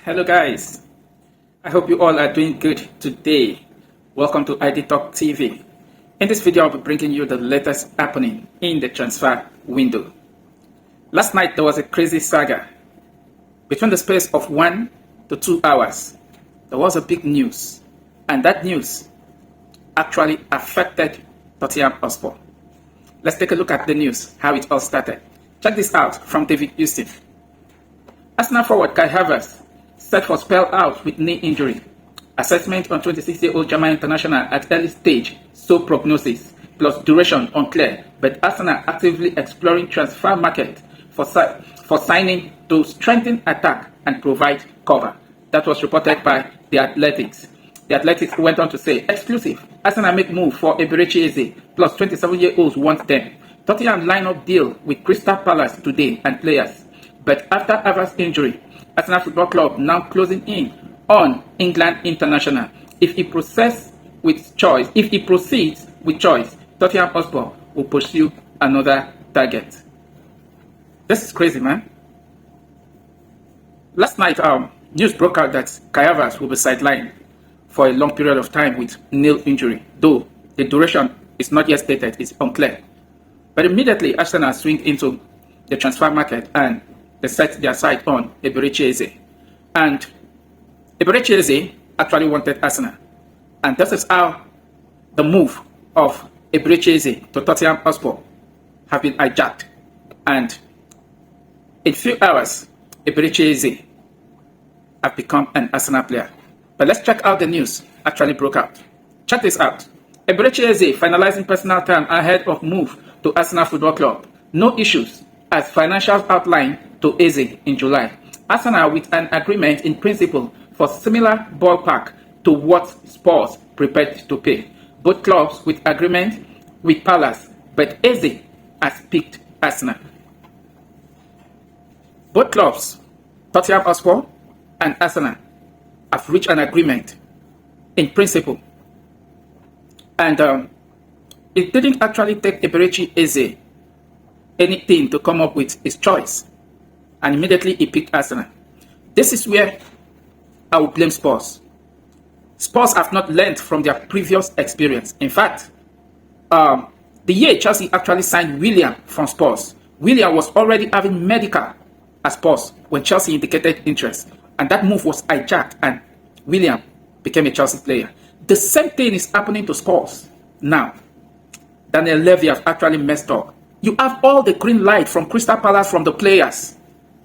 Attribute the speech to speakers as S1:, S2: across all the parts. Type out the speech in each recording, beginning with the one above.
S1: Hello guys, I hope you all are doing good today. Welcome to ID Talk TV. In this video I'll be bringing you the latest happening in the transfer window. Last night there was a crazy saga. Between the space of 1 to 2 hours, there was a big news, and that news actually affected Tottenham Hotspur. Let's take a look at the news, how it all started. Check this out from David Houston. Arsenal forward Kai Havertz set for spell out with knee injury. Assessment on 26-year-old German international at early stage, so prognosis plus duration unclear, but Arsenal actively exploring transfer market for signing to strengthen attack and provide cover. That was reported by The Athletics. The Athletics went on to say, exclusive, Arsenal make move for Eberechi plus 27-year-olds want them. Tottenham line-up deal with Crystal Palace today and players. But after Havertz's injury, Arsenal Football Club now closing in on England international. If he proceeds with choice, Tottenham Hotspur will pursue another target. This is crazy, man. Last night, news broke out that Kai Havertz will be sidelined for a long period of time with nail injury, though the duration is not yet stated, it's unclear. But immediately, Arsenal swing into the transfer market and they set their sight on Eberechi. And Eberechi actually wanted Arsenal. And this is how the move of Eberechi to Tottenham Hotspur have been hijacked. And in few hours, Eberechi have become an Arsenal player. But let's check out the news actually broke out. Check this out. Eberechi finalizing personal term ahead of move to Arsenal Football Club. No issues as financial outline to Eze in July. Arsenal with an agreement in principle for similar ballpark to what Spurs prepared to pay. Both clubs with agreement with Palace, but Eze has picked Arsenal. Both clubs, Tottenham Hotspur and Arsenal, have reached an agreement in principle. And it didn't actually take Eberechi Eze anything to come up with his choice. And immediately he picked Arsenal. This is where I will blame Spurs. Spurs have not learned from their previous experience. In fact, the year Chelsea actually signed Willian from Spurs, Willian was already having medical at Spurs when Chelsea indicated interest. And that move was hijacked and Willian became a Chelsea player. The same thing is happening to Spurs now. Daniel Levy has actually messed up. You have all the green light from Crystal Palace from the players,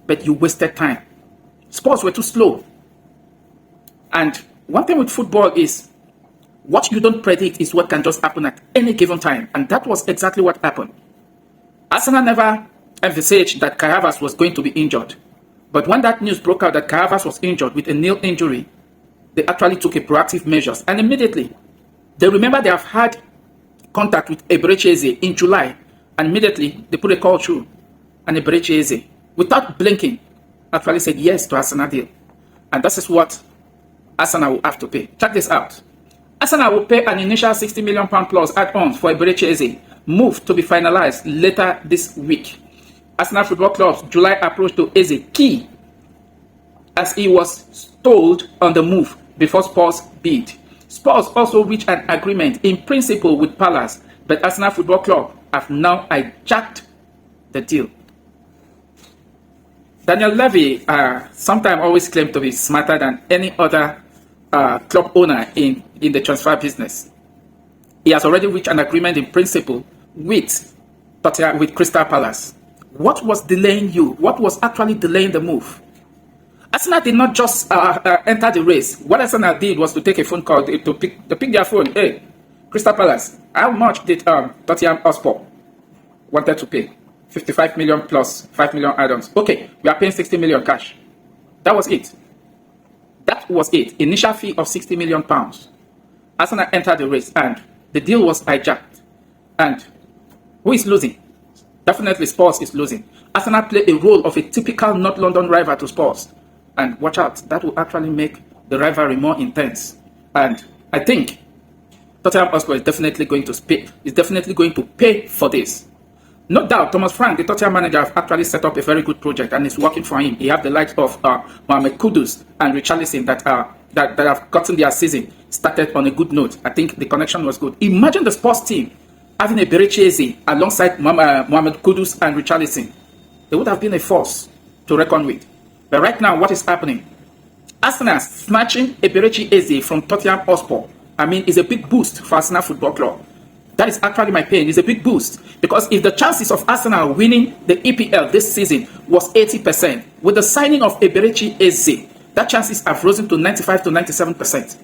S1: but you wasted time. Spurs were too slow. And one thing with football is, what you don't predict is what can just happen at any given time. And that was exactly what happened. Arsenal never envisaged that Kai Havertz was going to be injured. But when that news broke out that Kai Havertz was injured with a nail injury, they actually took a proactive measures. And immediately, they remember they have had contact with Eberechi in July. And immediately, they put a call through. And Eberechi, without blinking, actually said yes to Arsenal deal. And this is what Arsenal will have to pay. Check this out. Arsenal will pay an initial £60 million plus add-ons for Eberechi. Move to be finalized later this week. Arsenal Football Club's July approach to Eze key, as he was told on the move before Spurs bid. Spurs also reached an agreement in principle with Palace, but Arsenal Football Club have now hijacked the deal. Daniel Levy sometimes always claimed to be smarter than any other club owner in the transfer business. He has already reached an agreement in principle with Crystal Palace. What was delaying you? What was actually delaying the move? Arsenal did not just enter the race. What Arsenal did was to take a phone call to pick their phone. Hey, Crystal Palace, how much did Tottenham Hotspur wanted to pay? 55 million plus 5 million add-ons. Okay, we are paying 60 million cash. That was it. That was it. Initial fee of 60 million pounds. Arsenal entered the race and the deal was hijacked. And who is losing? Definitely Spurs is losing. Arsenal play a role of a typical North London rival to Spurs. And watch out, that will actually make the rivalry more intense. And I think Tottenham Hotspur is definitely going to pay for this. No doubt, Thomas Frank, the Tottenham manager, have actually set up a very good project and it's working for him. He have the likes of Mohamed Kudus and Richarlison that have gotten their season started on a good note. I think the connection was good. Imagine the sports team having a Eberechi alongside Mohamed Kudus and Richarlison. They would have been a force to reckon with. But right now, what is happening? Arsenal snatching Eberechi from Tottenham Hotspur, I mean, is a big boost for Arsenal Football Club. That is actually my pain. It's a big boost. Because if the chances of Arsenal winning the EPL this season was 80%, with the signing of Eberechi, that chances have risen to 95 to 97%.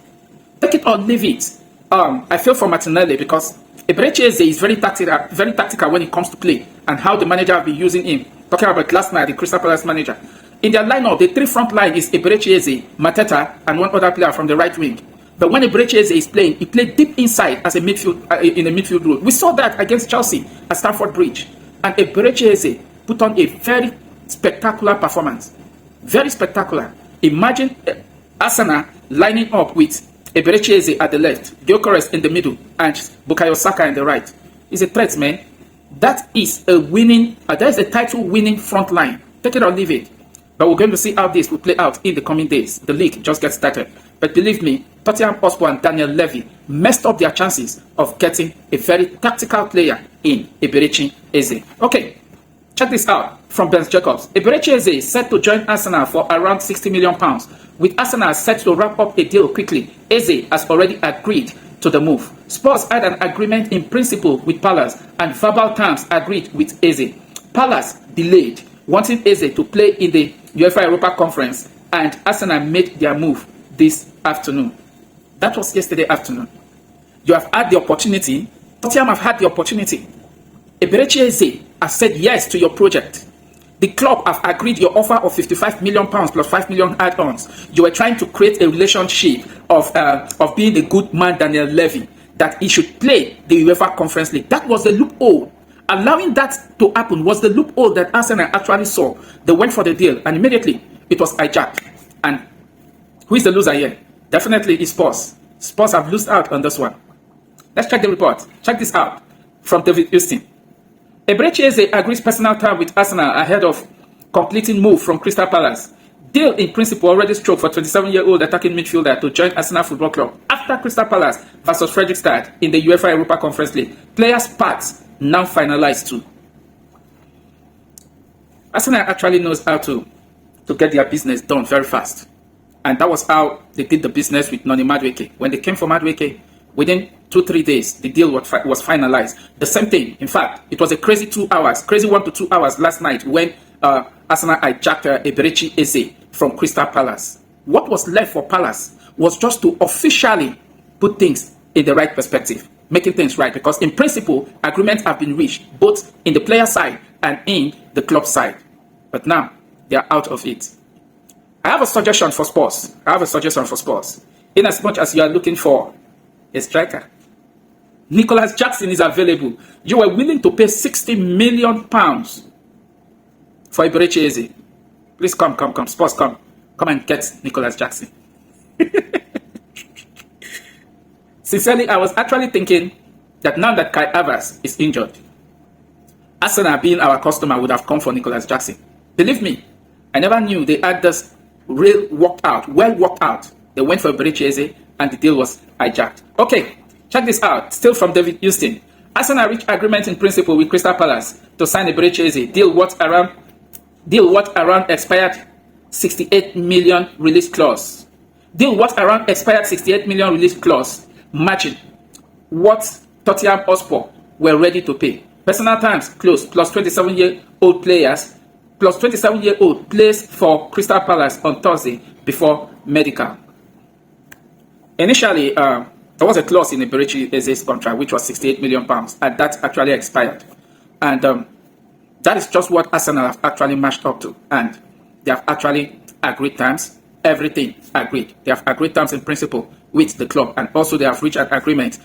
S1: Take it or leave it. I feel for Martinelli because Eberechi is very tactical when it comes to play and how the manager have been using him. Talking about last night, the Crystal Palace manager. In their lineup, the three front line is Eberechi, Mateta, and one other player from the right wing. But when Eberechi is playing, he played deep inside as a midfield in a midfield role. We saw that against Chelsea at Stamford Bridge, and Eberechi put on a very spectacular performance. Very spectacular. Imagine Arsenal lining up with Eberechi at the left, Gyökeres in the middle, and Bukayo Saka in the right. It's a threat, man. That is a winning. That is a title-winning front line. Take it or leave it. But we're going to see how this will play out in the coming days. The league just gets started. But believe me, Tottenham Hotspur and Daniel Levy messed up their chances of getting a very tactical player in Eberechi. Okay, check this out from Ben Jacobs. Eberechi is set to join Arsenal for around £60 million. With Arsenal set to wrap up a deal quickly, Eze has already agreed to the move. Spurs had an agreement in principle with Palace and verbal terms agreed with Eze. Palace delayed, wanting Eze to play in the UEFA Europa Conference, and Arsenal made their move this afternoon. That was yesterday afternoon. You have had the opportunity. Tottenham have had the opportunity. Eberechi has said yes to your project. The club have agreed your offer of £55 million plus 5 million add-ons. You were trying to create a relationship of being a good man, Daniel Levy, that he should play the UEFA Conference League. That was the loophole. Allowing that to happen was the loophole that Arsenal actually saw. They went for the deal, and immediately it was hijacked. And who is the loser here? Definitely it's Spurs. Spurs have lost out on this one. Let's check the report. Check this out from David Houston. Eberechi agrees personal time with Arsenal ahead of completing move from Crystal Palace. Deal in principle already struck for 27-year-old attacking midfielder to join Arsenal Football Club after Crystal Palace versus Fredrikstad in the UEFA Europa Conference League. Players' parts now finalized too. Arsenal actually knows how to get their business done very fast. And that was how they did the business with Noni Madueke. When they came for Madueke, within 2-3 days, the deal was finalized. The same thing. In fact, it was a crazy 2 hours, crazy 1 to 2 hours last night when Arsenal hijacked Eberechi from Crystal Palace. What was left for Palace was just to officially put things in the right perspective, making things right. Because in principle, agreements have been reached both in the player side and in the club side. But now, they are out of it. I have a suggestion for Spurs. In as much as you are looking for a striker, Nicholas Jackson is available. You were willing to pay £60 million for Eberechi. Please come. Spurs, come and get Nicholas Jackson. Sincerely, I was actually thinking that now that Kai Havertz is injured, Arsenal, being our customer, would have come for Nicholas Jackson. Believe me, I never knew they had this well worked out. They went for Eberechi and the deal was hijacked. Okay, check this out. Still from David Houston. Arsenal reached agreement in principle with Crystal Palace to sign Eberechi. Deal worth around expired 68 million release clause. Matching what Tottenham Hotspur were ready to pay. Personal times closed plus 27-year-old players. Plus 27-year-old plays for Crystal Palace on Thursday before medical. Initially, there was a clause in Eberechi's contract which was £68 million, and that actually expired. And that is just what Arsenal have actually matched up to. And they have actually agreed terms, everything agreed. They have agreed terms in principle with the club, and also they have reached an agreement,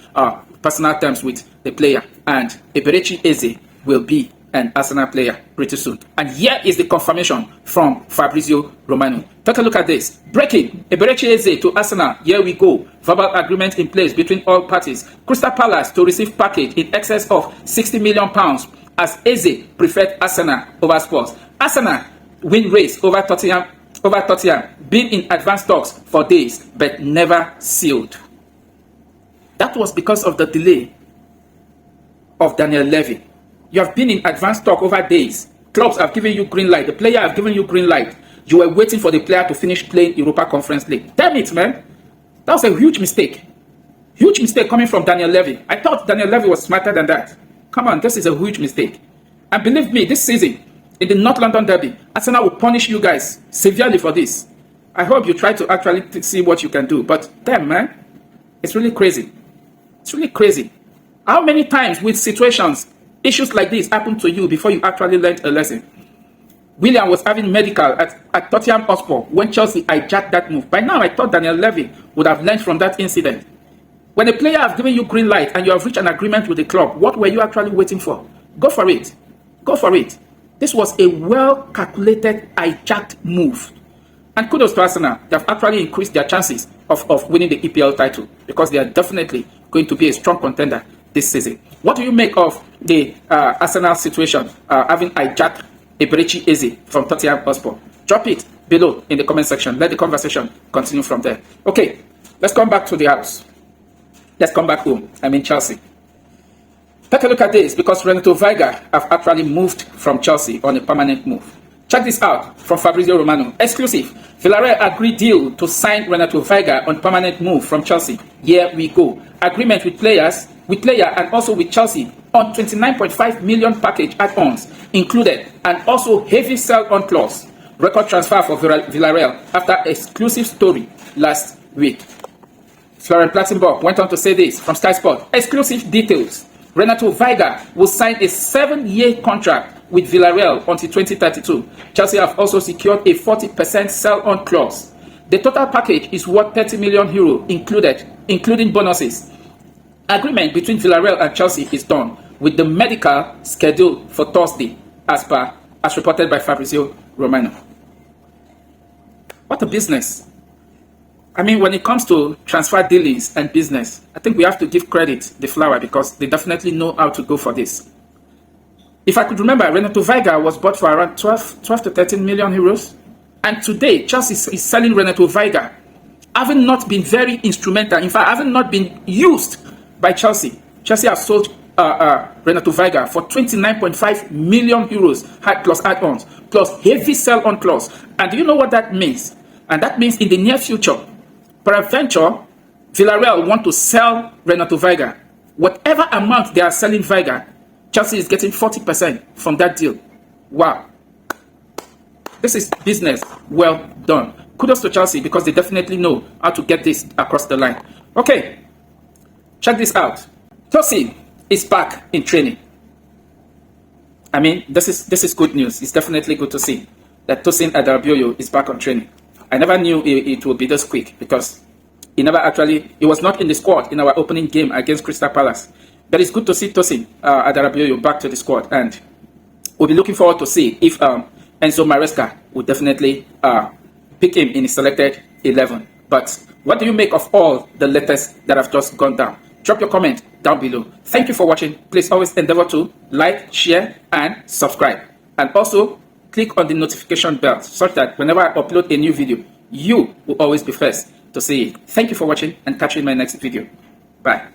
S1: personal terms with the player. And Eberechi will be an Arsenal player pretty soon. And here is the confirmation from Fabrizio Romano. Take a look at this. Breaking. Eberechi to Arsenal. Here we go. Verbal agreement in place between all parties. Crystal Palace to receive package in excess of £60 million as Eze preferred Arsenal over Spurs. Arsenal win race over Tottenham, been in advanced talks for days, but never sealed. That was because of the delay of Daniel Levy. You have been in advanced talk over days. Clubs have given you green light. The player have given you green light. You were waiting for the player to finish playing Europa Conference League. Damn it, man. That was a huge mistake. Huge mistake coming from Daniel Levy. I thought Daniel Levy was smarter than that. Come on, this is a huge mistake. And believe me, this season, in the North London Derby, Arsenal will punish you guys severely for this. I hope you try to actually see what you can do. But damn, man, it's really crazy. It's really crazy. How many times with situations, issues like this happen to you before you actually learned a lesson? William was having medical at Tottenham Hotspur when Chelsea hijacked that move. By now, I thought Daniel Levy would have learned from that incident. When a player has given you green light and you have reached an agreement with the club, what were you actually waiting for? Go for it. Go for it. This was a well-calculated, hijacked move. And kudos to Arsenal. They have actually increased their chances of winning the EPL title because they are definitely going to be a strong contender this season. What do you make of the Arsenal situation, having hijacked Eberechi Eze from Tottenham Hotspur? Drop it below in the comment section. Let the conversation continue from there. Okay, let's come back to the house. Let's come back home. I'm in Chelsea. Take a look at this because Renato VEIGA have actually moved from Chelsea on a permanent move. Check this out from Fabrizio Romano. Exclusive. Villareal agreed deal to sign Renato VEIGA on permanent move from Chelsea. Here we go. Agreement with player and also with Chelsea on 29.5 million package add-ons included and also heavy sell-on clause. Record transfer for Villareal after exclusive story last week. Florent Plattenberg went on to say this from Sky Sport. Exclusive details. Renato VEIGA will sign a 7-year contract with Villareal until 2032. Chelsea have also secured a 40% sell-on clause. The total package is worth 30 million euro including bonuses. Agreement between Villareal and Chelsea is done with the medical scheduled for Thursday as reported by Fabrizio Romano. What a business. I mean, when it comes to transfer dealings and business, I think we have to give credit the Flower because they definitely know how to go for this. If I could remember, Renato VEIGA was bought for around 12 to 13 million euros. And today, Chelsea is selling Renato VEIGA, having not been very instrumental. In fact, having not been used by Chelsea. Chelsea has sold Renato VEIGA for 29.5 million euros plus add-ons, plus heavy sell-on clause. And do you know what that means? And that means in the near future, peradventure, Villareal want to sell Renato VEIGA. Whatever amount they are selling VEIGA, Chelsea is getting 40% from that deal. Wow. This is business well done. Kudos to Chelsea because they definitely know how to get this across the line. Okay, check this out. Tosin is back in training. I mean, this is good news. It's definitely good to see that Tosin Adarabioyo is back on training. I never knew it would be this quick because he was not in the squad in our opening game against Crystal Palace. But it's good to see Tosin Adarabioyo back to the squad, and we'll be looking forward to see if Enzo Maresca would definitely pick him in his selected 11. But what do you make of all the letters that have just gone down? Drop your comment down below. Thank you for watching. Please always endeavor to like, share, and subscribe. And also, click on the notification bell such that whenever I upload a new video, you will always be first to see it. Thank you for watching and catch you in my next video. Bye.